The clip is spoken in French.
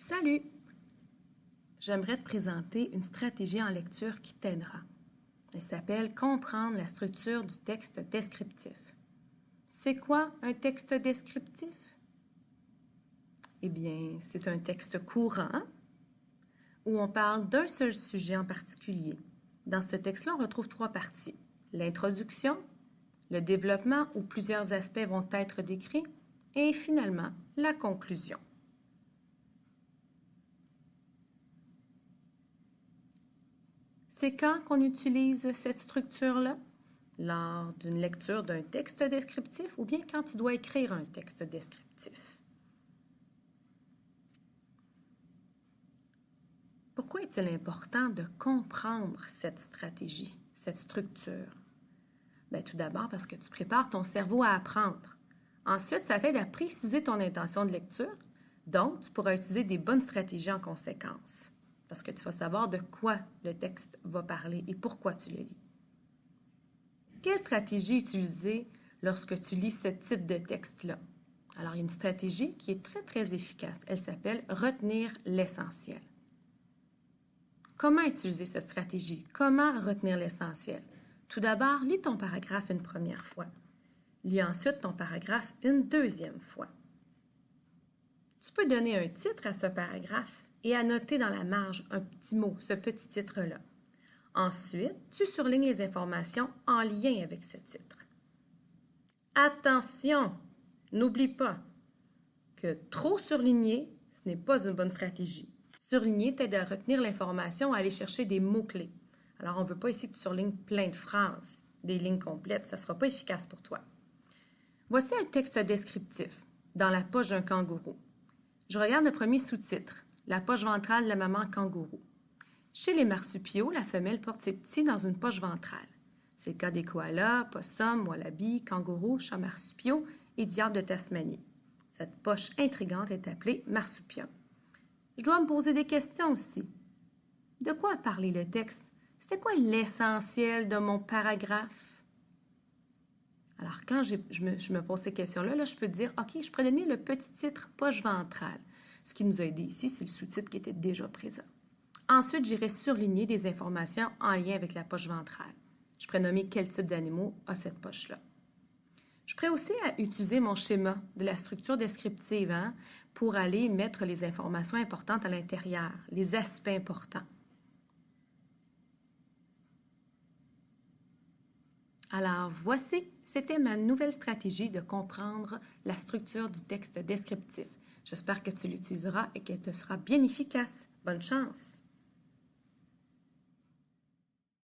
Salut! J'aimerais te présenter une stratégie en lecture qui t'aidera. Elle s'appelle Comprendre la structure du texte descriptif. C'est quoi un texte descriptif? Eh bien, c'est un texte courant où on parle d'un seul sujet en particulier. Dans ce texte-là, on retrouve trois parties. L'introduction, le développement où plusieurs aspects vont être décrits et finalement la conclusion. C'est quand qu'on utilise cette structure-là? Lors d'une lecture d'un texte descriptif ou bien quand tu dois écrire un texte descriptif? Pourquoi est-il important de comprendre cette stratégie, cette structure? Bien, tout d'abord parce que tu prépares ton cerveau à apprendre. Ensuite, ça t'aide à préciser ton intention de lecture, donc tu pourras utiliser des bonnes stratégies en conséquence, parce que tu vas savoir de quoi le texte va parler et pourquoi tu le lis. Quelle stratégie utiliser lorsque tu lis ce type de texte-là? Alors, il y a une stratégie qui est très efficace. Elle s'appelle « Retenir l'essentiel ». Comment utiliser cette stratégie? Comment retenir l'essentiel? Tout d'abord, lis ton paragraphe une première fois. Lis ensuite ton paragraphe une deuxième fois. Tu peux donner un titre à ce paragraphe et annoter dans la marge un petit mot, ce petit titre-là. Ensuite, tu surlignes les informations en lien avec ce titre. Attention! N'oublie pas que trop surligner, ce n'est pas une bonne stratégie. Surligner t'aide à retenir l'information, à aller chercher des mots-clés. Alors, on ne veut pas ici que tu surlignes plein de phrases, des lignes complètes, ça ne sera pas efficace pour toi. Voici un texte descriptif dans la poche d'un kangourou. Je regarde le premier sous-titre, la poche ventrale de la maman kangourou. Chez les marsupiaux, la femelle porte ses petits dans une poche ventrale. C'est le cas des koalas, possums, wallabies, kangourous, chats marsupiaux et diables de Tasmanie. Cette poche intrigante est appelée marsupium. Je dois me poser des questions aussi. De quoi a parlé le texte? C'était quoi l'essentiel de mon paragraphe? Alors, quand je me pose ces questions-là, je peux dire, OK, je pourrais donner le petit titre « poche ventrale ». Ce qui nous a aidé ici, c'est le sous-titre qui était déjà présent. Ensuite, j'irai surligner des informations en lien avec la poche ventrale. Je pourrais nommer quel type d'animaux a cette poche-là. Je pourrais aussi utiliser mon schéma de la structure descriptive pour aller mettre les informations importantes à l'intérieur, les aspects importants. Alors, voici, c'était ma nouvelle stratégie de comprendre la structure du texte descriptif. J'espère que tu l'utiliseras et qu'elle te sera bien efficace. Bonne chance!